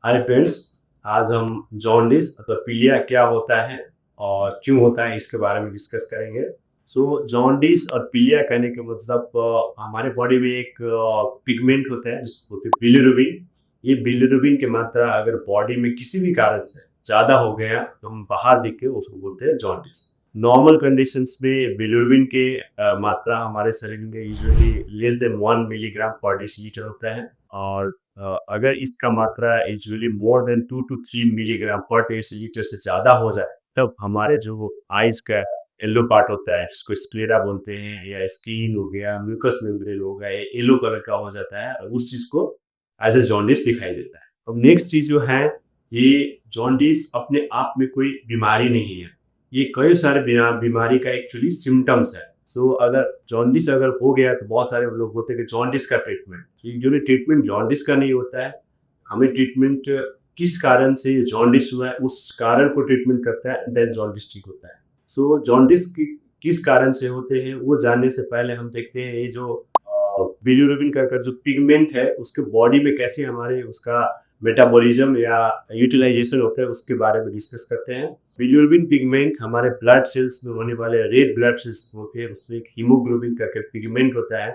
Hi friends. आज हम jaundice अथवा पीलिया क्या होता है और क्यों होता है इसके बारे में डिस्कस करेंगे। जॉन्डिस और पीलिया कहने के मतलब हमारे बॉडी में एक पिगमेंट होता है जिसको बोलते हैं बिलिरुबिन। ये बिलिरुबिन की मात्रा अगर बॉडी में किसी भी कारण से ज़्यादा हो गया तो हम बाहर दिख के उसको बोलते हैं जॉन्डिस। नॉर्मल कंडीशंस में बिलिरुबिन के मात्रा हमारे शरीर में यूजुअली लेस देन 1 मिलीग्राम पर डेसीलीटर होता है। और अगर इसका मात्रा usually more than 2 to 3 milligram पर डेसीलीटर से ज़्यादा हो जाए तब हमारे जो आइज का येलो पार्ट होता है जिसको स्क्लेरा बोलते हैं या स्किन हो गया म्यूकस मेम्ब्रेन हो गया येलो कलर का हो जाता है और उस चीज़ को एज ए जॉन्डिस दिखाई देता है। अब नेक्स्ट चीज़ जो है, ये जॉन्डिस अपने आप में कोई बीमारी नहीं है, ये कई सारे बीमारी का एक्चुअली सिम्टम्स है। अगर जॉन्डिस अगर हो गया तो बहुत सारे लोग बोलते हैं कि जॉन्डिस का ट्रीटमेंट, यूजुअली ट्रीटमेंट जॉन्डिस का नहीं होता है। हमें ट्रीटमेंट किस कारण से जॉन्डिस हुआ है उस कारण को ट्रीटमेंट करता है, देन जॉन्डिस ठीक होता है। जॉन्डिस किस कारण से होते हैं वो जानने से पहले हम देखते हैं ये जो बिलिरुबिन का जो पिगमेंट है उसके बॉडी में कैसे हमारे उसका मेटाबॉलिज्म या यूटिलाइजेशन होता है उसके बारे में डिस्कस करते हैं। बिलिरुबिन पिगमेंट हमारे ब्लड सेल्स में होने वाले रेड ब्लड सेल्स होते हैं, उसमें एक हीमोग्लोबिन का पिगमेंट होता है।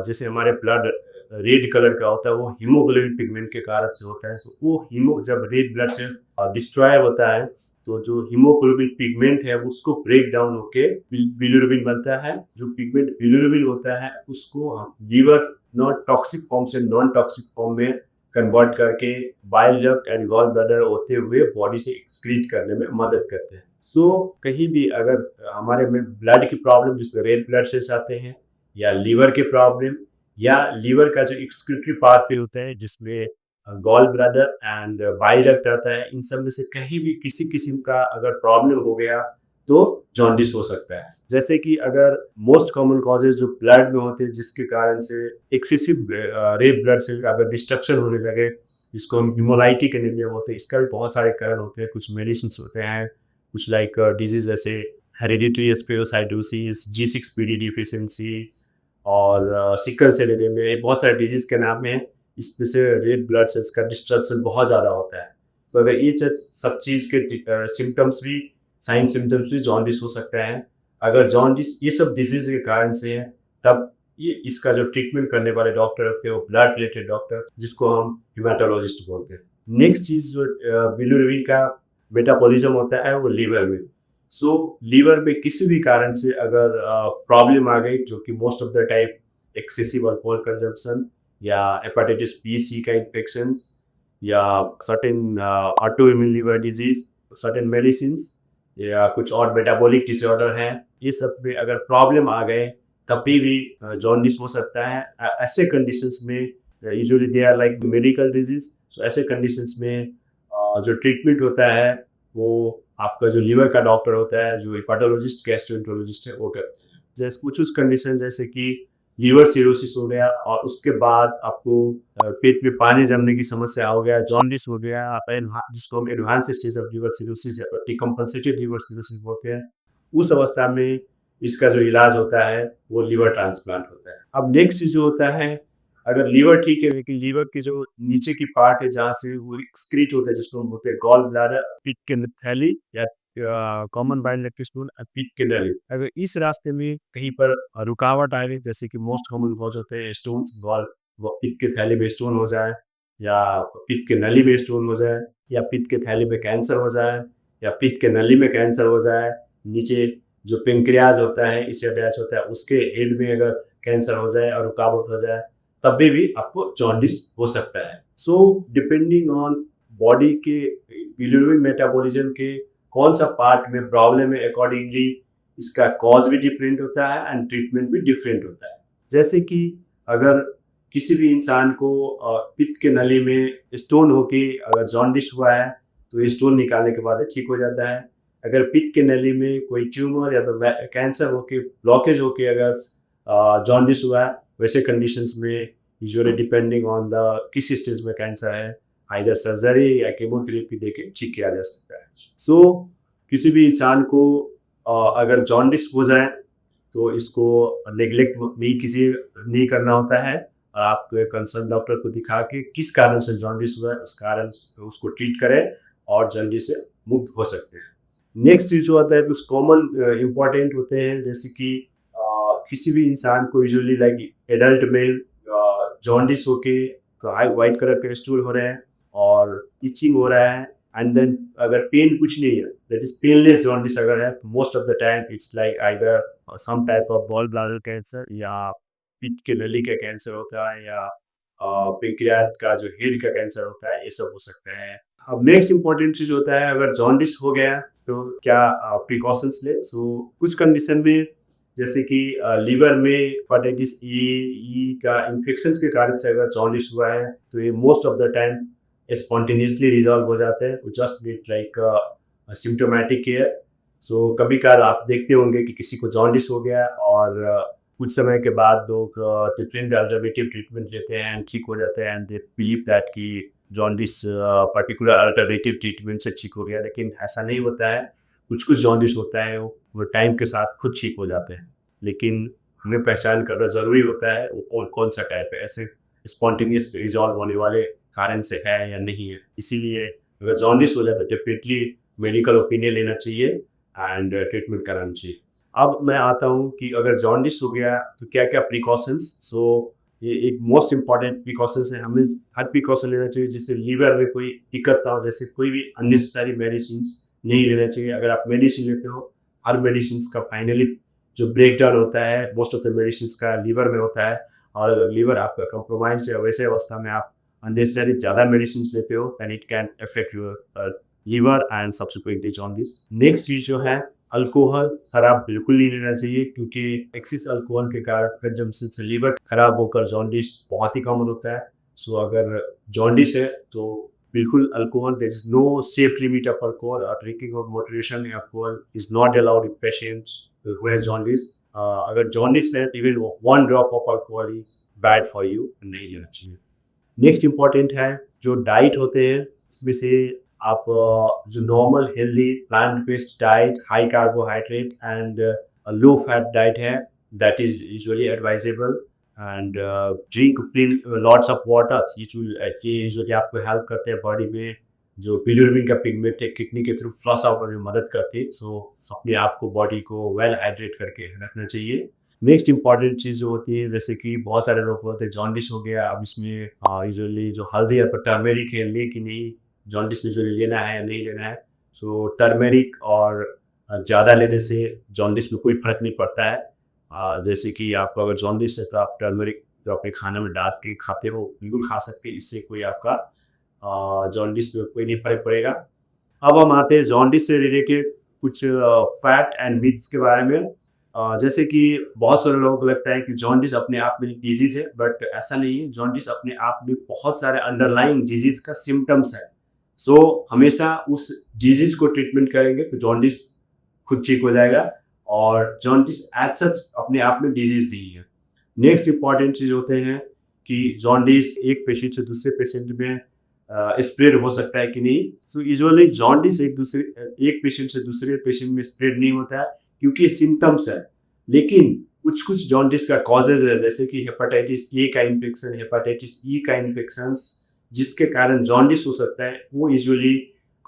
जैसे हमारे ब्लड रेड कलर का होता है वो हीमोग्लोबिन पिगमेंट के कारण से होता है। वो हीमो जब रेड ब्लड सेल डिस्ट्रॉय होता है तो जो हीमोग्लोबिन पिगमेंट है उसको ब्रेक डाउन होके बिलिरुबिन बनता है। जो पिगमेंट बिलिरुबिन होता है उसको हम लीवर नॉन टॉक्सिक फॉर्म से नॉन टॉक्सिक फॉर्म में कन्वर्ट करके bile duct and gall bladder होते हुए बॉडी से एक्सक्रीट करने में मदद करते हैं। कहीं भी अगर हमारे में ब्लड की प्रॉब्लम जिसमें रेड ब्लड सेल्स आते हैं या लीवर के प्रॉब्लम या लीवर का जो एक्सक्रीटरी पाथवे होता है जिसमें gall bladder and bile duct आता है, इन सब में से कहीं भी किसी किस्म का अगर प्रॉब्लम हो गया तो जॉन्डिस हो सकता है। जैसे कि अगर मोस्ट कॉमन कॉजेज जो ब्लड में होते हैं जिसके कारण से एक्सेसिव रेड ब्लड सेल का अगर डिस्ट्रक्शन होने लगे जिसको हम हिमोलाइटिक एनीमिया बोलते हैं, इसका भी बहुत सारे कारण होते हैं। कुछ मेडिसिन होते हैं, कुछ लाइक डिजीज जैसे हेरिडिटरी स्पेरोसाइटोसिस, G6PD डिफिशियंसी और सिकल सेल एनीमिया, बहुत सारे डिजीज के नाम हैं। इसमें से रेड ब्लड सेल्स का डिस्ट्रक्शन बहुत ज़्यादा होता है। तो अगर ये सब चीज़ के सिम्टम्स भी साइन सिम्टम्स भी जॉन्डिस हो सकता है। अगर जॉन्डिस ये सब डिजीज के कारण से है तब ये इसका जो ट्रीटमेंट करने वाले डॉक्टर होते हैं वो ब्लड रिलेटेड डॉक्टर जिसको हम हिमाटोलॉजिस्ट बोलते हैं। नेक्स्ट चीज़ जो बिलिरुबिन का मेटाबॉलिज्म होता है वो लीवर में। लीवर में किसी भी कारण से अगर प्रॉब्लम आ गई जो कि most of the time excessive alcohol consumption या हेपेटाइटिस बी सी का इन्फेक्शंस या certain auto immune liver disease, certain medicine या कुछ और मेटाबॉलिक डिसऑर्डर हैं, ये सब में अगर प्रॉब्लम आ गए तभी भी जॉन्डिस हो सकता है। ऐसे कंडीशंस में usually they are like medical disease. ऐसे कंडीशंस में जो ट्रीटमेंट होता है वो आपका जो लीवर का डॉक्टर होता है, जो हेपेटोलॉजिस्ट गैस्ट्रोएंटरोलॉजिस्ट है वो करते हैं। जैसे कुछ कंडीशन जैसे कि लीवर सिरोसिस हो गया और उसके बाद आपको पेट में पानी जमने की समस्या हो गया, जॉन्डिस हो गया, जिसको हम advance stage of liver cirrhosis या डिकम्पनसेटेड लीवर सिरोसिस बोलते हैं, उस अवस्था में इसका जो इलाज होता है वो लीवर ट्रांसप्लांट होता है। अब नेक्स्ट जो होता है, अगर लीवर ठीक है लेकिन लीवर की जो नीचे की पार्ट है जहाँ से वो एक्सक्रीट होता है जिसको हम बोलते हैं गॉल ब्लैडर, पित्त की थैली या कॉमन बाइल डक्ट स्टूल, पित्त की नली, अगर इस रास्ते में कहीं पर रुकावट आ गई जैसे कि मोस्ट कॉमन कॉज होते हैं स्टोन्स, गॉल पित्त की थैली में स्टोन हो जाए या पित्त की नली में स्टोन हो जाए या पित्त की थैली में कैंसर हो जाए या पित्त की नली में कैंसर हो जाए, नीचे जो पेंक्रियाज होता है इससे अटैच होता है उसके हेड में अगर कैंसर हो जाए और रुकावट हो जाए तभी भी आपको जॉन्डिस हो सकता है। डिपेंडिंग ऑन बॉडी के बिलिरुबिन मेटाबॉलिज्म के कौन सा पार्ट में प्रॉब्लम है, अकॉर्डिंगली इसका कॉज भी डिफरेंट होता है एंड ट्रीटमेंट भी डिफरेंट होता है। जैसे कि अगर किसी भी इंसान को पित्त के नली में स्टोन होके अगर जॉन्डिस हुआ है तो ये स्टोन निकालने के बाद ठीक हो जाता है। अगर पित्त के नली में कोई ट्यूमर या तो कैंसर होके ब्लॉकेज होके अगर जॉन्डिस हुआ है, वैसे कंडीशंस में यूजुअली डिपेंडिंग ऑन द किस स्टेज में कैंसर है, आइदर सर्जरी या केमोथेरेपी देके ठीक किया जा सकता है। किसी भी इंसान को अगर जॉन्डिस हो जाए तो इसको नेग्लेक्ट नहीं करना होता है और आप कंसर्न डॉक्टर को दिखा के किस कारण से जॉन्डिस हुआ है, उस कारण से उसको ट्रीट करें और जल्दी से मुक्त हो सकते हैं। नेक्स्ट चीज़ जो आता है कुछ कॉमन इम्पॉर्टेंट होते हैं, जैसे कि किसी भी इंसान को यूजुअली लाइक एडल्ट में जॉन्डिस होके वाइट कलर के स्टूल हो रहे हैं और इचिंग हो रहा है, एंड देन अगर पेन कुछ नहीं है, दैट इज पेनलेस जॉन्डिस अगर है, most of the time it's like either some type of gall bladder cancer या पित्त के नली का कैंसर होता है या पेंक्रियाज का जो हेड का कैंसर होता है, ये सब हो सकता है। अब नेक्स्ट इंपॉर्टेंट चीज होता है, अगर जॉन्डिस हो गया तो क्या प्रिकॉशंस ले। सो कुछ कंडीशन में जैसे कि लीवर में हेपेटाइटिस ई का इन्फेक्शन के कारण से अगर जॉन्डिस हुआ है तो ये most of the time spontaneously resolve हो जाते हैं, just need like symptomatic care. So कभी कभार आप देखते होंगे कि किसी को जॉन्डिस हो गया और कुछ समय के बाद लोग डिफरेंट अल्टरनेटिव ट्रीटमेंट लेते हैं एंड ठीक हो जाते हैं, एंड दे बिलीव दैट कि जॉन्डिस पर्टिकुलर अल्टरनेटिव ट्रीटमेंट से ठीक हो गया, लेकिन ऐसा नहीं होता है। कुछ कुछ जॉन्डिस होता है वो टाइम के साथ खुद ठीक हो जाते हैं, लेकिन हमें पहचान करना ज़रूरी होता है वो कौन कौन सा टाइप है, ऐसे स्पॉन्टेनियस रिजॉल्व होने वाले कारण से है या नहीं है। इसीलिए अगर जॉन्डिस हो जाए तो डेफिनेटली मेडिकल ओपिनियन लेना चाहिए एंड ट्रीटमेंट कराना चाहिए। अब मैं आता हूँ कि अगर जॉन्डिस हो गया तो क्या क्या प्रिकॉशंस। सो ये एक मोस्ट इम्पॉर्टेंट प्रिकॉशंस है, हमें हर प्रिकॉशन लेना चाहिए जिससे लीवर में कोई दिक्कत ना हो, जैसे कोई भी अननेसेसरी मेडिसिन नहीं लेना चाहिए। अगर आप मेडिसिन लेते हो, हर मेडिसिन का फाइनली जो ब्रेक डाउन होता है मोस्ट ऑफ द मेडिसिन का लीवर में होता है, और लीवर आपका कंप्रोमाइज है, वैसे अवस्था में आप अननेसेसरी ज़्यादा मेडिसिन लेते हो and it can affect your liver and subsequently jaundice. Next चीज़ जो है अल्कोहल, शराब बिल्कुल नहीं लेना चाहिए क्योंकि एक्सिस अल्कोहल के कारण कंजम्पशन से लीवर खराब होकर जॉन्डिस बहुत ही कॉमन होता है। सो अगर जॉन्डिस है तो बिल्कुल alcohol, there is no safe limit of alcohol और drinking of moderation alcohol is not allowed in patients who has jaundice. अगर जॉन्डिस है तो even one drop of alcohol is bad for you, नहीं लेना चाहिए। नेक्स्ट इम्पॉर्टेंट है जो diet होते हैं उसमें से आप जो normal healthy plant based diet, high carbohydrate and low fat diet है, that is usually advisable, and drink lots of water. ये यूजुअली आपको हेल्प करते हैं बॉडी में जो बिलिरुबिन का पिगमेंट है किडनी के थ्रू फ्लश आउट होने में मदद करती है। सो अपने आप को बॉडी को वेल हाइड्रेट करके रखना चाहिए। नेक्स्ट इंपॉर्टेंट चीज़ जो होती है, जैसे कि बहुत सारे लोग होते हैं जॉन्डिस हो गया, अब इसमें यूजुअली जो हल्दी और टर्मेरिक है ले कि नहीं, जॉन्डिस में जो लेना है या नहीं लेना है। सो टर्मेरिक और ज़्यादा लेने से जॉन्डिस में कोई फर्क नहीं पड़ता है। जैसे कि आपको अगर जॉन्डिस है तो आप टर्मेरिक जो अपने खाने में डाल के खाते हो बिल्कुल खा सकते हैं, इससे कोई आपका जॉन्डिस में कोई नहीं फर्क पड़ेगा। अब हम आते हैं जॉन्डिस से रिलेटेड कुछ फैट एंड मिथ्स के बारे में। जैसे कि बहुत सारे लोगों को लगता है कि जॉन्डिस अपने आप में डिजीज़ है, बट ऐसा नहीं है। जॉन्डिस अपने आप में बहुत सारे अंडरलाइंग डिजीज़ का सिम्टम्स है। सो हमेशा उस डिजीज़ को ट्रीटमेंट करेंगे तो जॉन्डिस खुद ठीक हो जाएगा, और जॉन्डिस एज सच अपने आप में डिजीज़ नहीं है। नेक्स्ट इंपॉर्टेंट चीज़ होते हैं कि जॉन्डिस एक पेशेंट से दूसरे पेशेंट में स्प्रेड हो सकता है कि नहीं। सो यूजुअली जॉन्डिस एक पेशेंट से दूसरे पेशेंट में स्प्रेड नहीं होता है क्योंकि सिम्टम्स है, लेकिन कुछ कुछ जॉन्डिस का कॉजेज है, जैसे कि हेपेटाइटिस ए का इन्फेक्शन, हेपेटाइटिस ई का इन्फेक्शन, जिसके कारण जॉन्डिस हो सकता है। वो usually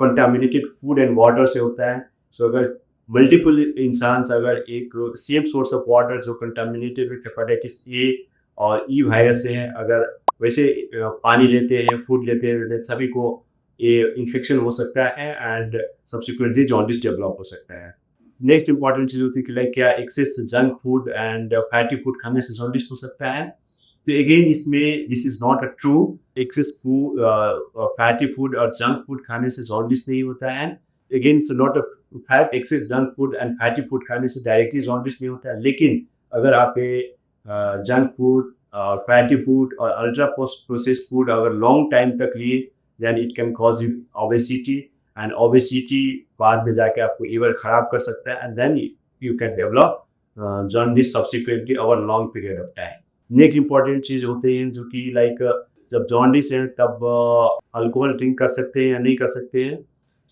contaminated food and water से होता है। सो अगर मल्टीपल इंसान अगर एक सेम सोर्स ऑफ वाटर जो कंटामिनेटेड विथ हेपेटाइटिस ए और ई वायरस से है, अगर वैसे पानी लेते हैं, फूड लेते हैं, सभी को ये इन्फेक्शन हो सकता है एंड सब्सिक्वेंटली जॉन्डिस डेवलप हो सकता है। नेक्स्ट इंपॉर्टेंट चीज़ होती है कि लाइक क्या excess junk food and fatty food खाने से जॉन्डिस हो सकता है। तो अगेन इसमें this is not a true. Excess food, fatty food और जंक फूड खाने से जॉन्डिस नहीं होता है। Again it's not a fat, excess junk food and fatty food खाने से डायरेक्टली जॉन्डिस नहीं होता है, लेकिन अगर आप जंक फूड और फैटी फूड और अल्ट्रा प्रोसेस्ड फूड अगर लॉन्ग टाइम तक लिए, then it can cause you obesity, and obesity बाद में जाके आपको लीवर खराब कर सकता है, and then you can develop jaundice subsequently over long period of time. Next important चीज़ होती है जो कि लाइक जब जॉन्डिस है तब अल्कोहल ड्रिंक कर सकते हैं या नहीं कर सकते हैं।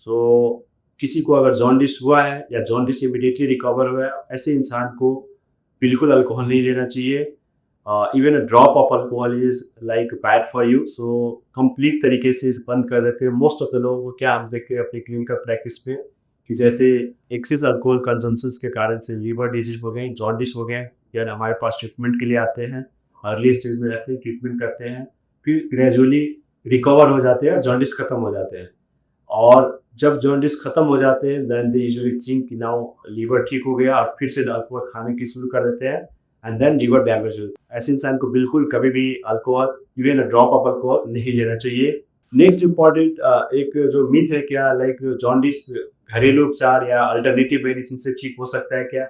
सो किसी को अगर जॉन्डिस हुआ है या जॉन्डिस इमीडिएटली रिकवर हुआ है, ऐसे इंसान को बिल्कुल अल्कोहल नहीं लेना चाहिए। Even a drop of alcohol is like bad for you, so complete तरीके से इसे बंद कर देते हैं मोस्ट ऑफ द लोगों को। क्या हम देखते हैं अपनी क्लिनिकल प्रैक्टिस में कि जैसे एक्सेस अल्कोहल कंजम्पशन के कारण से लीवर डिजीज हो गए, जॉन्डिस हो गए, यानी हमारे पास ट्रीटमेंट के लिए आते हैं, अर्ली स्टेज में रहते हैं, ट्रीटमेंट करते हैं, फिर ग्रेजुअली रिकवर हो जाते हैं और जॉन्डिस खत्म हो जाते हैं। और जब जॉन्डिस खत्म हो जाते हैं देन दे यूजुअली थिंक कि नाउ लीवर ठीक हो गया, और फिर से अल्कोहल खाने की शुरू कर देते हैं एंड देन लीवर डैमेज हो। ऐसे इंसान को बिल्कुल कभी भी alcohol, even a drop of alcohol नहीं लेना चाहिए। नेक्स्ट इम्पॉर्टेंट एक जो मिथ है, क्या लाइक जॉन्डिस घरेलू उपचार या अल्टरनेटिव मेडिसिन से ठीक हो सकता है क्या?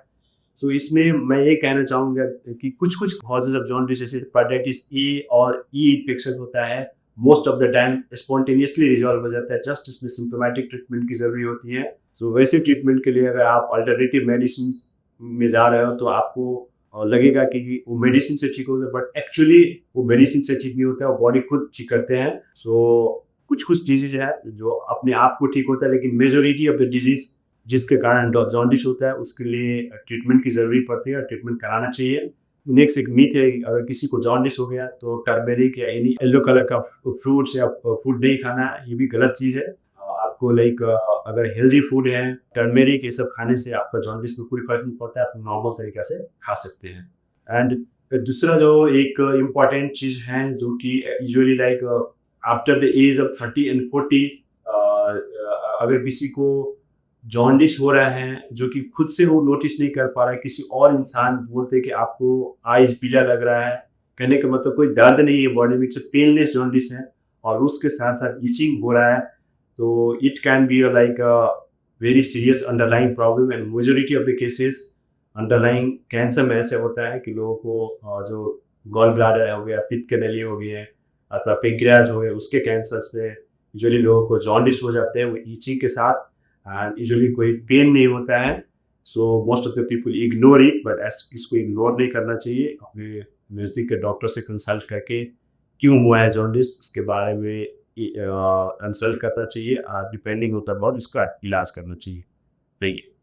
सो इसमें मैं ये कहना चाहूँगा कि कुछ-कुछ कॉजेज़ ऑफ जॉन्डिस जैसे हेपेटाइटिस ए और ई इन्फेक्शन होता है, most of the time spontaneously resolve हो जाता है, जस्ट उसमें सिम्प्टोमेटिक ट्रीटमेंट की ज़रूरी होती है। सो वैसे ट्रीटमेंट के लिए अगर आप अल्टरनेटिव मेडिसिन्स में जा रहे हो तो आपको लगेगा कि वो मेडिसिन से ठीक होगा, बट एक्चुअली वो मेडिसिन से ठीक नहीं होता है, वो बॉडी खुद ठीक करते हैं। सो कुछ-कुछ डिज़ीज़ है जो अपने आप को ठीक होता है, लेकिन मेजॉरिटी ऑफ द डिज़ीज़ जिसके कारण जॉन्डिस होता है उसके लिए ट्रीटमेंट की ज़रूरी पड़ती है और ट्रीटमेंट कराना चाहिए। नेक्स्ट एक मिथ है, अगर किसी को जॉन्डिस हो गया तो टर्मेरिक या एनी येलो कलर का फ्रूट्स या फूड नहीं खाना, ये भी गलत चीज़ है। आपको लाइक अगर हेल्दी फूड है, टर्मेरिक ये सब खाने से आपका जॉन्डिस में कोई फर्क नहीं पड़ता है, आप नॉर्मल तरीक़ा से खा सकते हैं। एंड दूसरा जो एक इम्पॉर्टेंट चीज़ है जो कि usually like after the age of 30 and 40 अगर किसी को जॉन्डिस हो रहा है जो कि खुद से वो नोटिस नहीं कर पा रहा है, किसी और इंसान बोलते हैं कि आपको आइज पीला लग रहा है, कहने का मतलब कोई दर्द नहीं है बॉडी में, इट्स पेनलेस जॉन्डिस है, और उसके साथ साथ इचिंग हो रहा है, तो it can be like a very serious underlying problem. And majority of the cases underlying cancer में ऐसे होता है कि लोगों को जो गॉल ब्लैडर हो गया, पित्त के नली हो गई है, अथवा पेंक्रियाज हो गए, उसके कैंसर में यूजुअली लोगों को जॉन्डिस हो जाते हैं वो इचिंग के साथ, एंड यूजुअली कोई पेन नहीं होता है। So most of the people ignore it, but इसको इग्नोर नहीं करना चाहिए, अपने नज़दीक के डॉक्टर से कंसल्ट करके क्यों हुआ है जॉन्डिस उसके बारे में कंसल्ट करना चाहिए, डिपेंडिंग होता है बहुत इसका इलाज करना चाहिए। Thank you.